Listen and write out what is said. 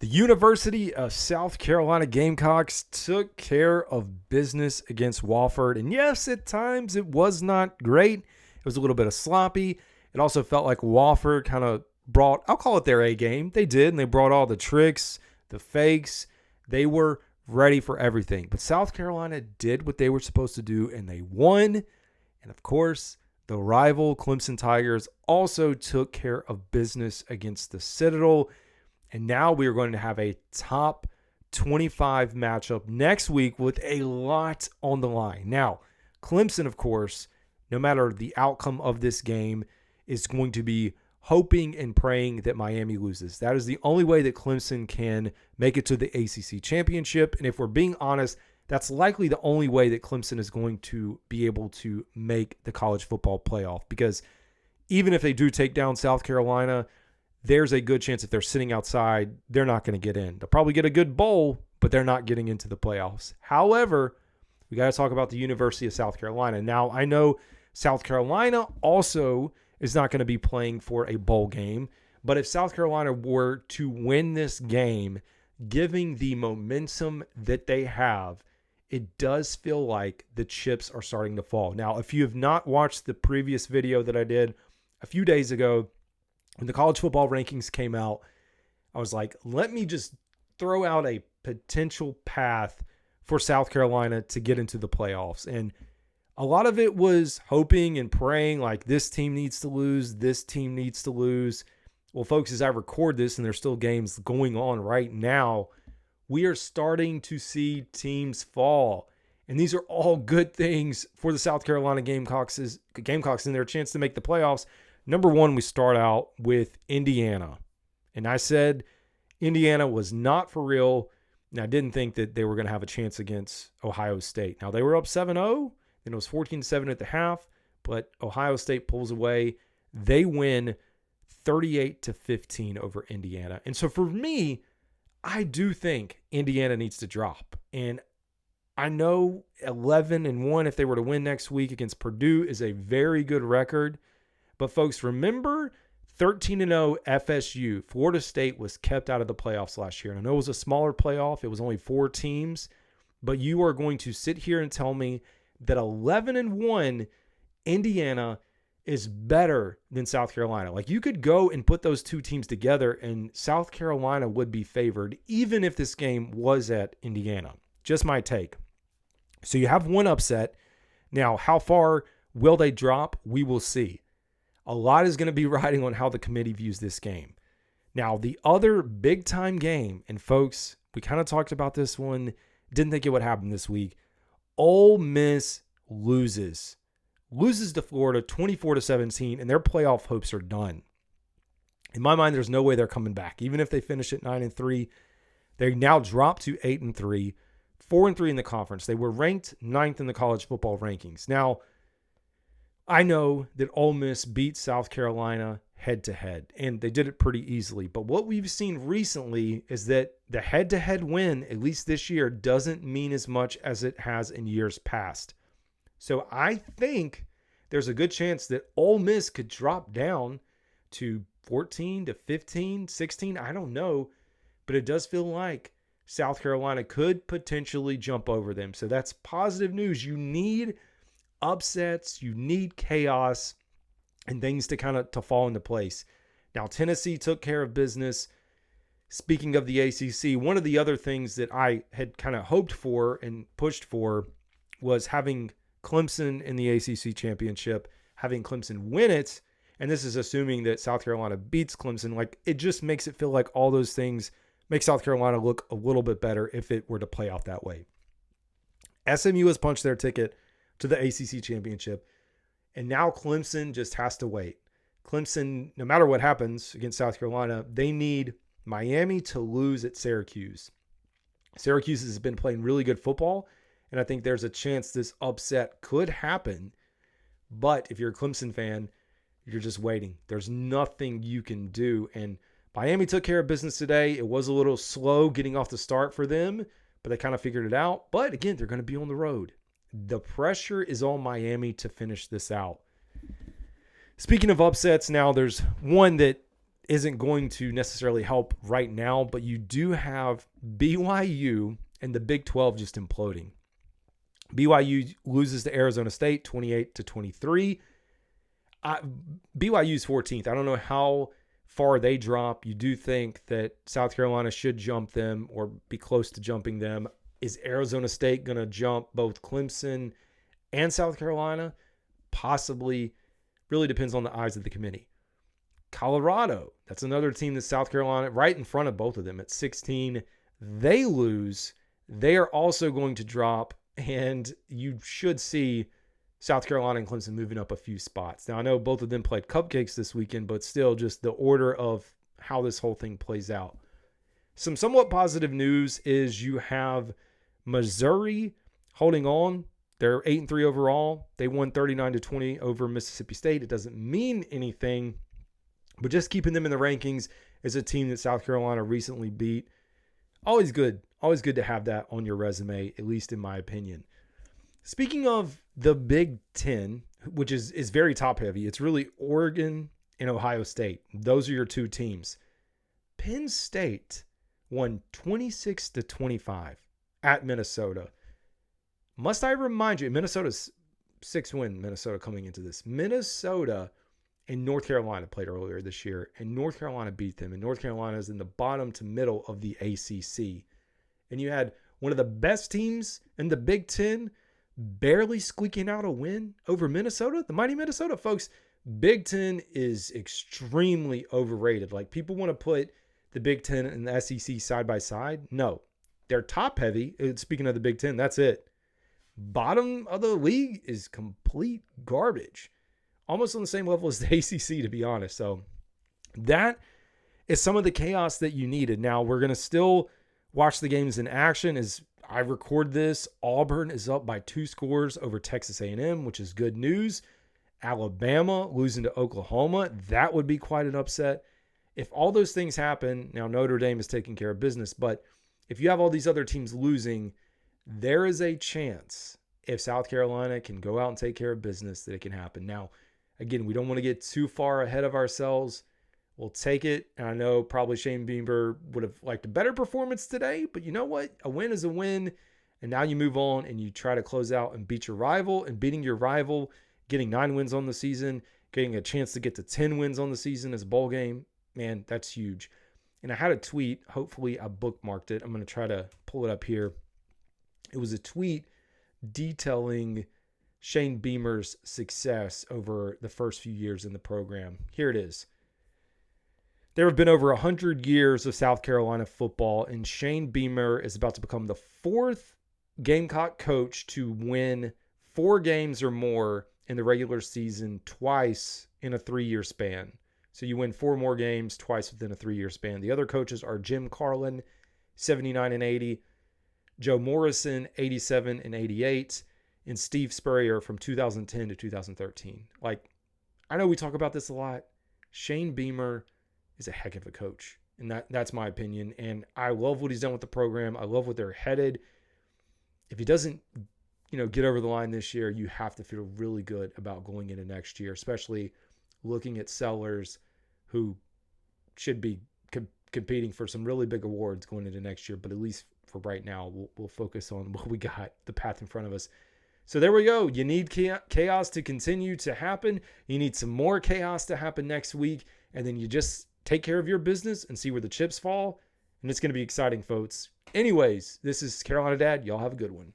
The University of South Carolina Gamecocks took care of business against Wofford. And yes, at times it was not great. It was a little bit of sloppy. It also felt like Wofford kind of brought, I'll call it their A game. They did, and they brought all the tricks, the fakes. They were ready for everything. But South Carolina did what they were supposed to do, and they won. And of course, the rival Clemson Tigers also took care of business against the Citadel. And now we are going to have a top 25 matchup next week with a lot on the line. Now, Clemson, of course, no matter the outcome of this game, is going to be hoping and praying that Miami loses. That is the only way that Clemson can make it to the ACC championship. And if we're being honest, that's likely the only way that Clemson is going to be able to make the college football playoff. Because even if they do take down South Carolina, there's a good chance if they're sitting outside, they're not going to get in. They'll probably get a good bowl, but they're not getting into the playoffs. However, we got to talk about the University of South Carolina. Now, I know South Carolina also is not going to be playing for a bowl game, but if South Carolina were to win this game, giving the momentum that they have, it does feel like the chips are starting to fall. Now, if you have not watched the previous video that I did a few days ago, when the college football rankings came out, I was like, let me just throw out a potential path for South Carolina to get into the playoffs. And a lot of it was hoping and praying like this team needs to lose, this team needs to lose. Well, folks, as I record this and there's still games going on right now, we are starting to see teams fall. And these are all good things for the South Carolina Gamecocks and their chance to make the playoffs. Number one, we start out with Indiana. And I said Indiana was not for real. And I didn't think that they were going to have a chance against Ohio State. Now, they were up 7-0. Then it was 14-7 at the half. But Ohio State pulls away. They win 38-15 over Indiana. And so for me, I do think Indiana needs to drop. And I know 11-1 if they were to win next week against Purdue is a very good record. But folks, remember 13-0 FSU. Florida State was kept out of the playoffs last year. And I know it was a smaller playoff. It was only 4 teams. But you are going to sit here and tell me that 11-1 Indiana is better than South Carolina. Like, you could go and put those two teams together and South Carolina would be favored even if this game was at Indiana. Just my take. So you have one upset. Now, how far will they drop? We will see. A lot is going to be riding on how the committee views this game. Now, the other big-time game, and folks, we kind of talked about this one, didn't think it would happen this week. Ole Miss loses to Florida 24-17, and their playoff hopes are done. In my mind, there's no way they're coming back. Even if they finish at 9-3, they now drop to 8-3, 4-3 in the conference. They were ranked 9th in the college football rankings. Now, I know that Ole Miss beat South Carolina head-to-head, and they did it pretty easily. But what we've seen recently is that the head-to-head win, at least this year, doesn't mean as much as it has in years past. So I think there's a good chance that Ole Miss could drop down to 14-15, 16. I don't know, but it does feel like South Carolina could potentially jump over them. So that's positive news. You need upsets, you need chaos and things to kind of to fall into place. Now, Tennessee took care of business. Speaking of the ACC, one of the other things that I had kind of hoped for and pushed for was having Clemson in the ACC championship, having Clemson win it. And this is assuming that South Carolina beats Clemson. Like, it just makes it feel like all those things make South Carolina look a little bit better if it were to play out that way. SMU has punched their ticket to the ACC championship. And now Clemson just has to wait. Clemson, no matter what happens against South Carolina, they need Miami to lose at Syracuse. Syracuse has been playing really good football, and I think there's a chance this upset could happen. But if you're a Clemson fan, you're just waiting. There's nothing you can do. And Miami took care of business today. It was a little slow getting off the start for them, but they kind of figured it out. But again, they're going to be on the road. The pressure is on Miami to finish this out. Speaking of upsets, now there's one that isn't going to necessarily help right now, but you do have BYU and the Big 12 just imploding. BYU loses to Arizona State 28-23. BYU's 14th. I don't know how far they drop. You do think that South Carolina should jump them or be close to jumping them. Is Arizona State going to jump both Clemson and South Carolina? Possibly. Really depends on the eyes of the committee. Colorado, that's another team that South Carolina, right in front of both of them at 16. They lose. They are also going to drop, and you should see South Carolina and Clemson moving up a few spots. Now, I know both of them played cupcakes this weekend, but still just the order of how this whole thing plays out. Some somewhat positive news is you have Missouri holding on. They're 8-3 overall. They won 39-20 over Mississippi State. It doesn't mean anything, but just keeping them in the rankings is a team that South Carolina recently beat. Always good. Always good to have that on your resume, at least in my opinion. Speaking of the Big Ten, which is very top heavy, it's really Oregon and Ohio State. Those are your two teams. Penn State won 26-25 at Minnesota. Must I remind you, Minnesota's 6-win Minnesota coming into this. Minnesota and North Carolina played earlier this year, and North Carolina beat them. And North Carolina is in the bottom to middle of the ACC. And you had one of the best teams in the Big Ten barely squeaking out a win over Minnesota, the mighty Minnesota. Folks, Big Ten is extremely overrated. Like, people want to put the Big Ten and the SEC side by side. No, they're top heavy. Speaking of the Big Ten, that's it. Bottom of the league is complete garbage. Almost on the same level as the ACC, to be honest. So that is some of the chaos that you needed. Now, we're going to still watch the games in action. As I record this, Auburn is up by 2 scores over Texas A&M, which is good news. Alabama losing to Oklahoma. That would be quite an upset. If all those things happen, now Notre Dame is taking care of business, but if you have all these other teams losing, there is a chance if South Carolina can go out and take care of business that it can happen. Now, again, we don't want to get too far ahead of ourselves. We'll take it. And I know probably Shane Beamer would have liked a better performance today, but you know what? A win is a win. And now you move on and you try to close out and beat your rival. And beating your rival, getting 9 wins on the season, getting a chance to get to 10 wins on the season as a bowl game, man, that's huge. And I had a tweet. Hopefully I bookmarked it. I'm going to try to pull it up here. It was a tweet detailing Shane Beamer's success over the first few years in the program. Here it is. There have been over 100 years of South Carolina football, and Shane Beamer is about to become the 4th Gamecock coach to win 4 games or more in the regular season twice in a 3-year span. So you win 4 more games twice within a 3-year span. The other coaches are Jim Carlin, 79 and 80, Joe Morrison, 87 and 88, and Steve Spurrier from 2010 to 2013. Like, I know we talk about this a lot. Shane Beamer is a heck of a coach, and that's my opinion. And I love what he's done with the program. I love what they're headed. If he doesn't, get over the line this year, you have to feel really good about going into next year, especially looking at Sellers, who should be competing for some really big awards going into next year. But at least for right now, we'll focus on what we got, the path in front of us. So there we go. You need chaos to continue to happen. You need some more chaos to happen next week. And then you just take care of your business and see where the chips fall. And it's going to be exciting, folks. Anyways, this is Carolina Dad. Y'all have a good one.